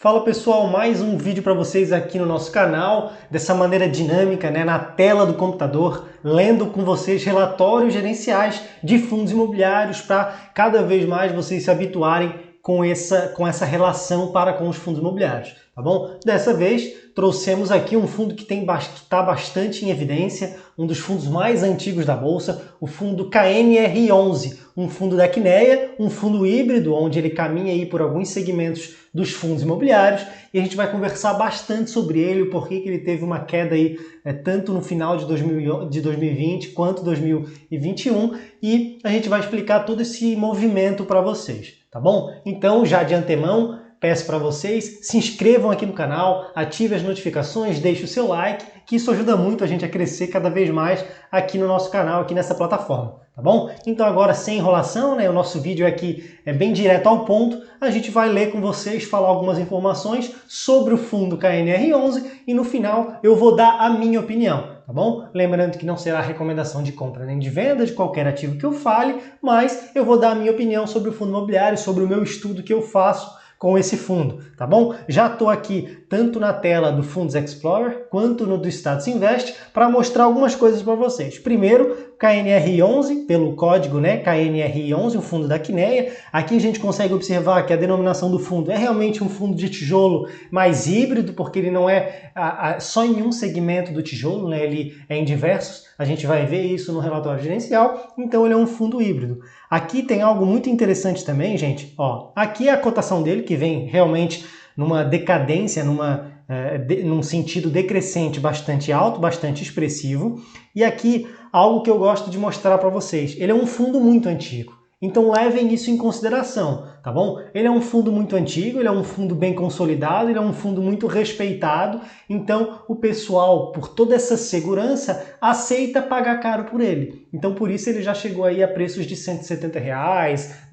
Fala pessoal, mais um vídeo para vocês aqui no nosso canal, dessa maneira dinâmica, na tela do computador, lendo com vocês relatórios gerenciais de fundos imobiliários para cada vez mais vocês se habituarem com essa relação para com os fundos imobiliários, tá bom? Dessa vez trouxemos aqui um fundo que está bastante em evidência, um dos fundos mais antigos da Bolsa, o fundo KNR11, um fundo da Quineia, um fundo híbrido, onde ele caminha aí por alguns segmentos dos fundos imobiliários, e a gente vai conversar bastante sobre ele, o porquê que ele teve uma queda aí, tanto no final de 2020 quanto 2021, e a gente vai explicar todo esse movimento para vocês, tá bom? Então, já de antemão, peço para vocês, se inscrevam aqui no canal, ative as notificações, deixe o seu like, que isso ajuda muito a gente a crescer cada vez mais aqui no nosso canal, aqui nessa plataforma, tá bom? Então agora, sem enrolação, o nosso vídeo aqui é bem direto ao ponto, a gente vai ler com vocês, falar algumas informações sobre o fundo KNR11 e no final eu vou dar a minha opinião, tá bom? Lembrando que não será recomendação de compra nem de venda de qualquer ativo que eu fale, mas eu vou dar a minha opinião sobre o fundo imobiliário, sobre o meu estudo que eu faço com esse fundo, tá bom? Já estou aqui tanto na tela do Fundos Explorer quanto no do Status Invest para mostrar algumas coisas para vocês. Primeiro, KNR11, pelo código, KNR11, o fundo da Quineia. Aqui a gente consegue observar que a denominação do fundo é realmente um fundo de tijolo mais híbrido, porque ele não é só em um segmento do tijolo, ele é em diversos. A gente vai ver isso no relatório gerencial, então ele é um fundo híbrido. Aqui tem algo muito interessante também, gente. Aqui é a cotação dele, que vem realmente numa decadência, num sentido decrescente bastante alto, bastante expressivo. E aqui, algo que eu gosto de mostrar para vocês. Ele é um fundo muito antigo. Então levem isso em consideração, tá bom? Ele é um fundo muito antigo, ele é um fundo bem consolidado, ele é um fundo muito respeitado, então o pessoal, por toda essa segurança, aceita pagar caro por ele. Então por isso ele já chegou aí a preços de R$170,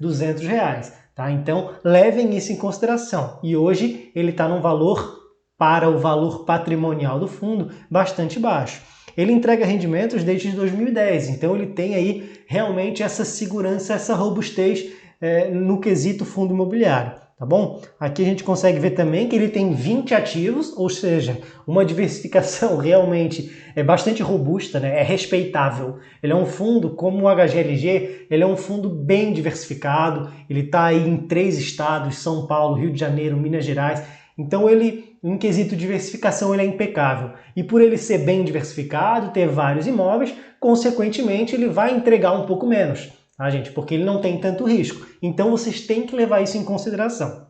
R$200, tá? Então levem isso em consideração. E hoje ele está num valor, para o valor patrimonial do fundo, bastante baixo. Ele entrega rendimentos desde 2010, então ele tem aí realmente essa segurança, essa robustez no quesito fundo imobiliário, tá bom? Aqui a gente consegue ver também que ele tem 20 ativos, ou seja, uma diversificação realmente bastante robusta, é respeitável. Ele é um fundo, como o HGLG, ele é um fundo bem diversificado, ele está aí em 3 estados, São Paulo, Rio de Janeiro, Minas Gerais. Então ele, em quesito diversificação, ele é impecável. E por ele ser bem diversificado, ter vários imóveis, consequentemente ele vai entregar um pouco menos, tá, gente? Porque ele não tem tanto risco. Então vocês têm que levar isso em consideração.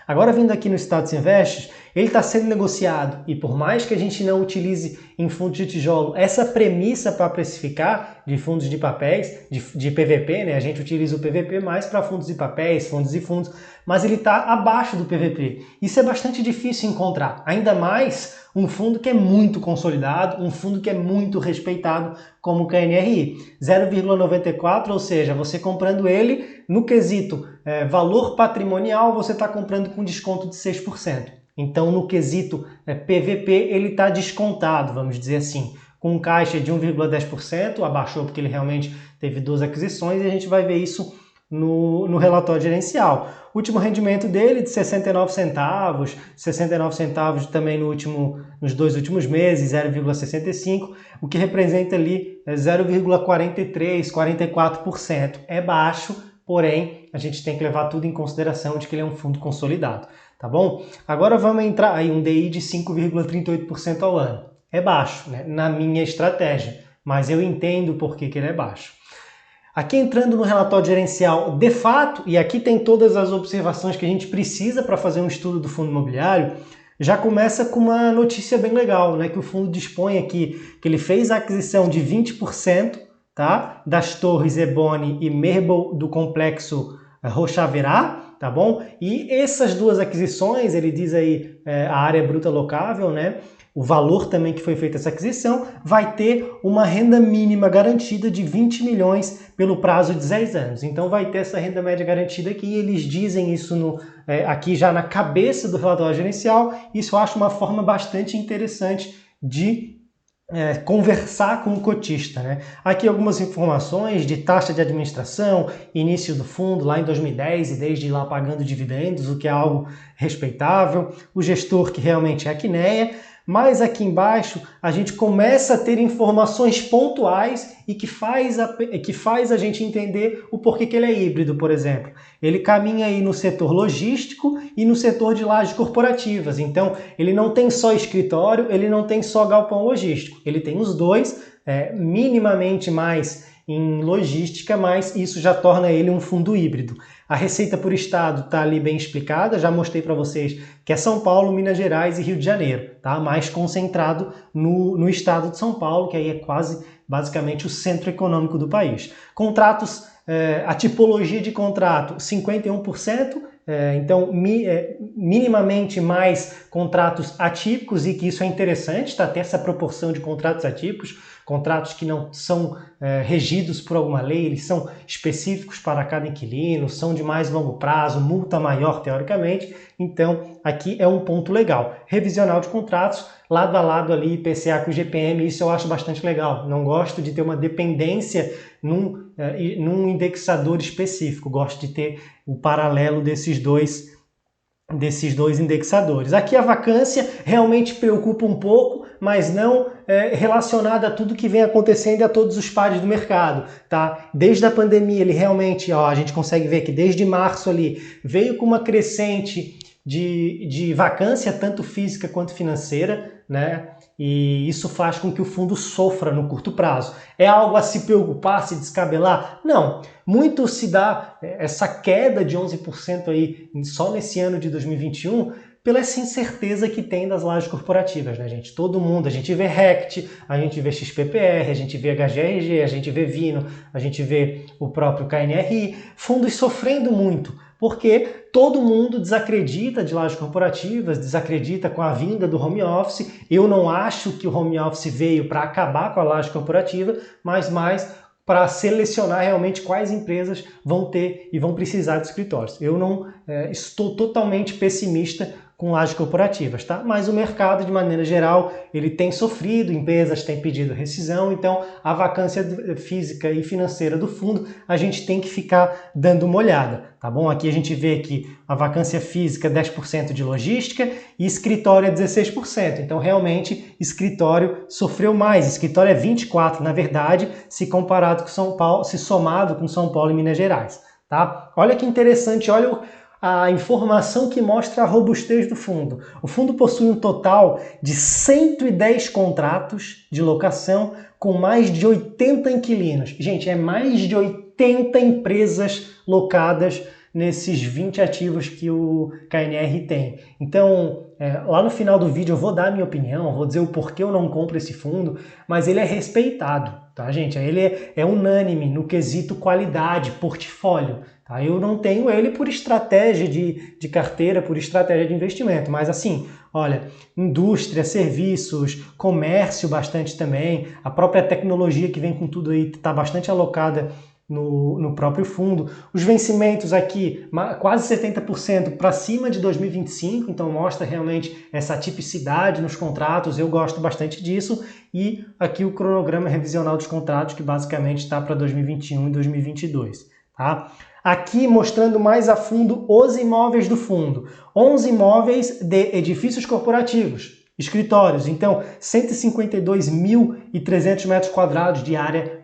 Agora, vindo aqui no Status Invest, ele está sendo negociado e por mais que a gente não utilize em fundos de tijolo essa premissa para precificar de fundos de papéis, de PVP, a gente utiliza o PVP mais para fundos de papéis, fundos e fundos, mas ele está abaixo do PVP. Isso é bastante difícil encontrar, ainda mais um fundo que é muito consolidado, um fundo que é muito respeitado como o KNRI. 0,94, ou seja, você comprando ele no quesito valor patrimonial, você está comprando com desconto de 6%. Então, no quesito PVP, ele está descontado, vamos dizer assim, com caixa de 1,10%, abaixou porque ele realmente teve 2 aquisições, e a gente vai ver isso no relatório gerencial. O último rendimento dele de 69 centavos também nos 2 últimos meses, 0,65, o que representa ali 0,43%, 44%. É baixo, porém a gente tem que levar tudo em consideração de que ele é um fundo consolidado, tá bom? Agora vamos entrar aí um DI de 5,38% ao ano. É baixo, na minha estratégia, mas eu entendo por que ele é baixo. Aqui entrando no relatório gerencial, de fato, e aqui tem todas as observações que a gente precisa para fazer um estudo do fundo imobiliário, já começa com uma notícia bem legal, que o fundo dispõe aqui que ele fez a aquisição de 20%, tá, das torres Ebony e Merble do complexo Rochaverá, tá bom? E essas 2 aquisições, ele diz aí a área bruta locável, o valor também que foi feita essa aquisição, vai ter uma renda mínima garantida de 20 milhões pelo prazo de 10 anos. Então vai ter essa renda média garantida aqui, e eles dizem isso aqui já na cabeça do relatório gerencial. Isso eu acho uma forma bastante interessante de conversar com o cotista, né? Aqui algumas informações de taxa de administração, início do fundo lá em 2010 e desde lá pagando dividendos, o que é algo respeitável, o gestor que realmente é a Quineia, mas aqui embaixo a gente começa a ter informações pontuais e que faz a gente entender o porquê que ele é híbrido, por exemplo. Ele caminha aí no setor logístico e no setor de lajes corporativas. Então, ele não tem só escritório, ele não tem só galpão logístico. Ele tem os dois, minimamente mais em logística, mas isso já torna ele um fundo híbrido. A receita por estado está ali bem explicada, já mostrei para vocês que é São Paulo, Minas Gerais e Rio de Janeiro, tá? Mais concentrado no estado de São Paulo, que aí é quase basicamente o centro econômico do país. Contratos, a tipologia de contrato, 51%, então minimamente mais contratos atípicos, e que isso é interessante, tá? Ter essa proporção de contratos atípicos, contratos que não são regidos por alguma lei, eles são específicos para cada inquilino, são de mais longo prazo, multa maior teoricamente, então aqui é um ponto legal. Revisional de contratos, lado a lado ali, IPCA com o IGPM, isso eu acho bastante legal. Não gosto de ter uma dependência num indexador específico, gosto de ter o paralelo desses dois indexadores. Aqui a vacância realmente preocupa um pouco, mas não relacionada a tudo que vem acontecendo e a todos os pares do mercado, tá? Desde a pandemia, ele realmente, a gente consegue ver que desde março ali, veio com uma crescente de vacância, tanto física quanto financeira, né? E isso faz com que o fundo sofra no curto prazo. É algo a se preocupar, se descabelar? Não. Muito se dá essa queda de 11% aí só nesse ano de 2021 pela essa incerteza que tem das lajes corporativas, né, gente? Todo mundo, a gente vê RECT, a gente vê XPPR, a gente vê HGRG, a gente vê Vino, a gente vê o próprio KNRI, fundos sofrendo muito, porque todo mundo desacredita de lajes corporativas, desacredita com a vinda do home office. Eu não acho que o home office veio para acabar com a laje corporativa, mas mais para selecionar realmente quais empresas vão ter e vão precisar de escritórios. Eu não estou totalmente pessimista com lajes corporativas, tá? Mas o mercado, de maneira geral, ele tem sofrido, empresas têm pedido rescisão, então a vacância física e financeira do fundo a gente tem que ficar dando uma olhada, tá bom? Aqui a gente vê que a vacância física é 10% de logística e escritório é 16%, então realmente escritório sofreu mais, escritório é 24%, na verdade, se comparado com São Paulo, se somado com São Paulo e Minas Gerais, tá? Olha que interessante, olha a informação que mostra a robustez do fundo. O fundo possui um total de 110 contratos de locação com mais de 80 inquilinos. Gente, é mais de 80 empresas locadas nesses 20 ativos que o KNR tem. Então, lá no final do vídeo eu vou dar a minha opinião, vou dizer o porquê eu não compro esse fundo, mas ele é respeitado, tá, gente? Ele é unânime no quesito qualidade, portfólio. Tá? Eu não tenho ele por estratégia de carteira, por estratégia de investimento, mas assim, olha, indústria, serviços, comércio bastante também, a própria tecnologia que vem com tudo aí está bastante alocada no próprio fundo. Os vencimentos aqui, quase 70% para cima de 2025, então mostra realmente essa tipicidade nos contratos, eu gosto bastante disso. E aqui o cronograma revisional dos contratos, que basicamente está para 2021 e 2022. Tá? Aqui mostrando mais a fundo os imóveis do fundo. 11 imóveis de edifícios corporativos, escritórios, então 152.300 metros quadrados de área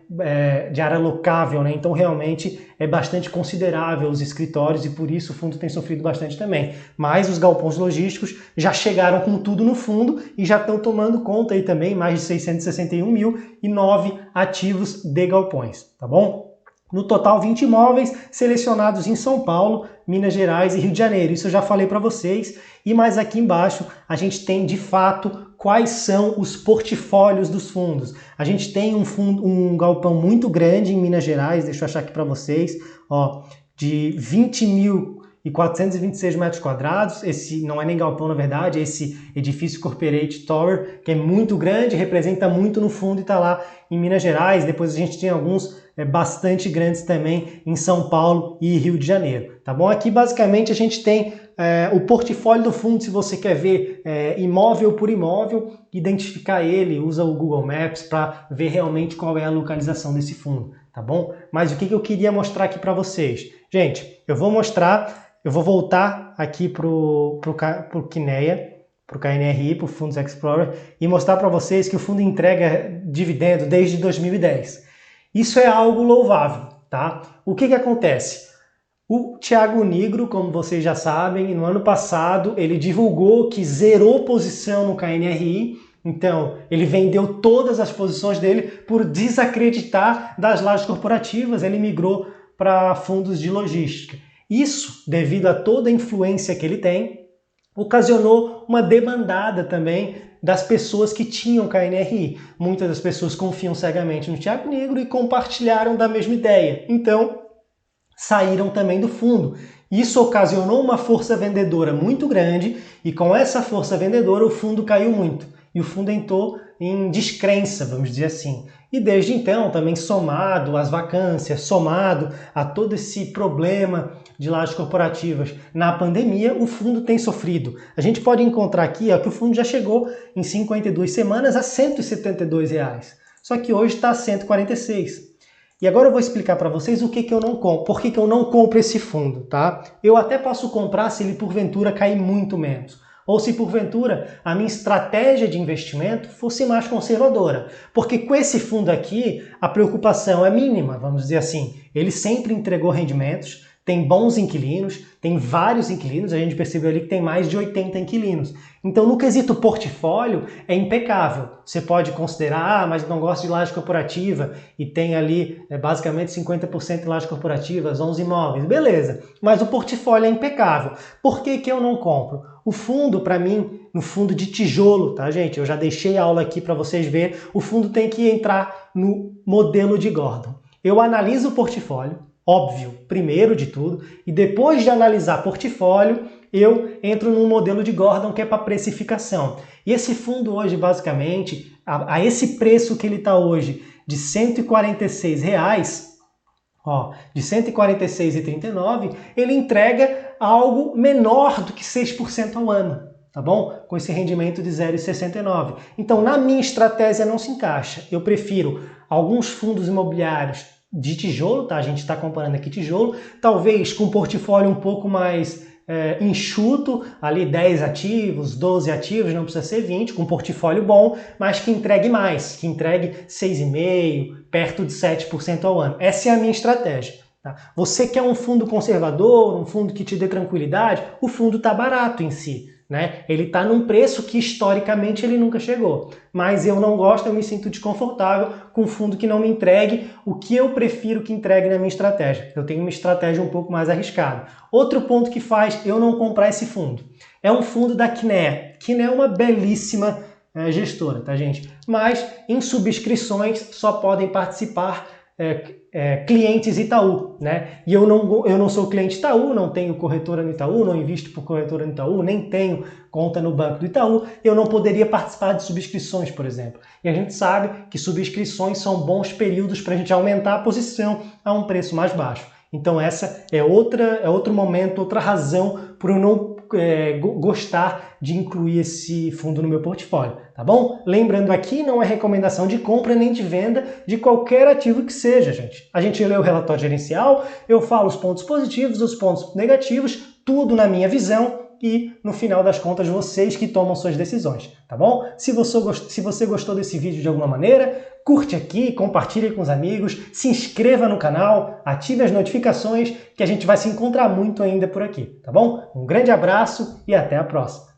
locável, né? Então realmente é bastante considerável os escritórios e por isso o fundo tem sofrido bastante também. Mas os galpões logísticos já chegaram com tudo no fundo e já estão tomando conta aí também, mais de 661.009 ativos de galpões, tá bom? No total, 20 imóveis selecionados em São Paulo, Minas Gerais e Rio de Janeiro. Isso eu já falei para vocês. E mais aqui embaixo, a gente tem de fato quais são os portfólios dos fundos. A gente tem um galpão muito grande em Minas Gerais, deixa eu achar aqui para vocês, ó, de 20 426 metros quadrados. Esse não é nem galpão, na verdade, é esse edifício Corporate Tower, que é muito grande, representa muito no fundo e está lá em Minas Gerais. Depois a gente tem alguns bastante grandes também em São Paulo e Rio de Janeiro, tá bom? Aqui basicamente a gente tem o portfólio do fundo, se você quer ver imóvel por imóvel, identificar ele, usa o Google Maps para ver realmente qual é a localização desse fundo, tá bom? Mas o que eu queria mostrar aqui para vocês? Gente, eu vou voltar aqui pro Kinea, para o KNRI, para o Fundos Explorer, e mostrar para vocês que o fundo entrega dividendo desde 2010. Isso é algo louvável, tá? O que acontece? O Thiago Nigro, como vocês já sabem, no ano passado ele divulgou que zerou posição no KNRI, então ele vendeu todas as posições dele por desacreditar das lajes corporativas, ele migrou para fundos de logística. Isso, devido a toda a influência que ele tem, ocasionou uma debandada também das pessoas que tinham KNRI. Muitas das pessoas confiam cegamente no Thiago Nigro e compartilharam da mesma ideia. Então, saíram também do fundo. Isso ocasionou uma força vendedora muito grande e com essa força vendedora o fundo caiu muito. E o fundo entrou em descrença, vamos dizer assim. E desde então, também somado às vacâncias, somado a todo esse problema de lajes corporativas na pandemia, o fundo tem sofrido. A gente pode encontrar aqui que o fundo já chegou em 52 semanas a R$ 172. Só que hoje está a 146. E agora eu vou explicar para vocês o que eu não compro, por que eu não compro esse fundo, tá? Eu até posso comprar se ele porventura cair muito menos. Ou se porventura a minha estratégia de investimento fosse mais conservadora. Porque com esse fundo aqui, a preocupação é mínima, vamos dizer assim. Ele sempre entregou rendimentos, tem bons inquilinos, tem vários inquilinos, a gente percebeu ali que tem mais de 80 inquilinos. Então, no quesito portfólio, é impecável. Você pode considerar, mas não gosto de laje corporativa e tem ali basicamente 50% de lajes corporativas, 11 imóveis, beleza. Mas o portfólio é impecável. Por que eu não compro? O fundo, para mim, no fundo de tijolo, tá, gente? Eu já deixei a aula aqui para vocês verem. O fundo tem que entrar no modelo de Gordon. Eu analiso o portfólio, óbvio, primeiro de tudo, e depois de analisar portfólio, eu entro num modelo de Gordon que é para precificação. E esse fundo hoje, basicamente, a esse preço que ele está hoje, de R$ 146, de R$ 146,39, ele entrega algo menor do que 6% ao ano, tá bom? Com esse rendimento de 0,69. Então, na minha estratégia não se encaixa. Eu prefiro alguns fundos imobiliários de tijolo, tá? A gente está comparando aqui tijolo, talvez com um portfólio um pouco mais enxuto, ali 10 ativos, 12 ativos, não precisa ser 20, com um portfólio bom, mas que entregue mais, que entregue 6,5%, perto de 7% ao ano. Essa é a minha estratégia. Tá? Você quer um fundo conservador, um fundo que te dê tranquilidade, o fundo está barato em si. Né? Ele está num preço que historicamente ele nunca chegou. Mas eu não gosto, eu me sinto desconfortável com um fundo que não me entregue o que eu prefiro que entregue na minha estratégia. Eu tenho uma estratégia um pouco mais arriscada. Outro ponto que faz eu não comprar esse fundo é um fundo da Kinea. Kinea é uma belíssima gestora, tá, gente? Mas em subscrições só podem participar clientes Itaú, né? E eu não sou cliente Itaú, não tenho corretora no Itaú, não invisto por corretora no Itaú, nem tenho conta no banco do Itaú, eu não poderia participar de subscrições, por exemplo. E a gente sabe que subscrições são bons períodos para a gente aumentar a posição a um preço mais baixo. Então essa é outro momento, outra razão por eu não gostar de incluir esse fundo no meu portfólio, tá bom? Lembrando aqui, não é recomendação de compra nem de venda de qualquer ativo que seja, gente. A gente lê o relatório gerencial, eu falo os pontos positivos, os pontos negativos, tudo na minha visão e, no final das contas, vocês que tomam suas decisões, tá bom? Se você gostou desse vídeo de alguma maneira, curte aqui, compartilhe com os amigos, se inscreva no canal, ative as notificações, que a gente vai se encontrar muito ainda por aqui, tá bom? Um grande abraço e até a próxima!